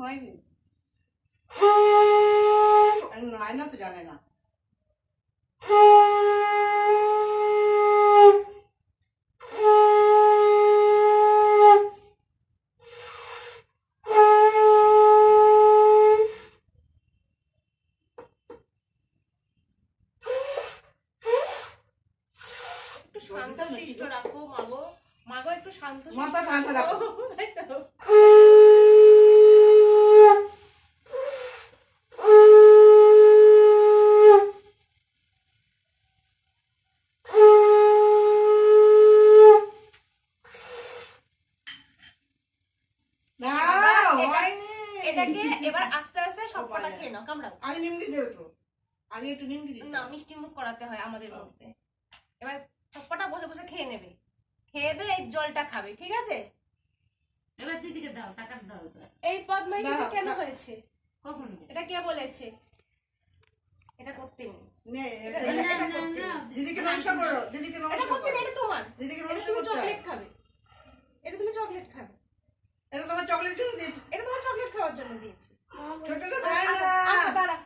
ঘুমাইনি আয়না তো জানে না শান্তশিষ্ট রাখো মাগো মাগো একটু শান্ত মাথা ঠান্ডা রাখো এটাকে এবার আস্তে আস্তে সবকটা খেয়ে নাও কামড়াও আগে নিমকি দেবে তো আগে একটু নিমকি দিতে না মিষ্টি মুখ করাতে হয় আমাদের মধ্যে এবার সবকটা বসে বসে খেয়ে নেবে খেয়ে দিয়ে এই জলটা খাবে ঠিক আছে এবার দিদিকে দাও টাকা দাও এই বদমাইশিটা কেন হয়েছে কখন এটা কে বলেছে এটা করতে নেই দিদিকে নমস্কার করো দিদিকে এটা নমস্কার করতে নেই করো এটা তোমার দিদিকে এটা নমস্কার তুমি করতে হয় চকলেট খাবে এটা তুমি চকলেট খাবে এটা তোমার চকলেট জন্য দিয়েছি এটা তোমার চকলেট খাওয়ার জন্য দিয়েছি ছোটটা দেয় না আচ্ছা দাঁড়া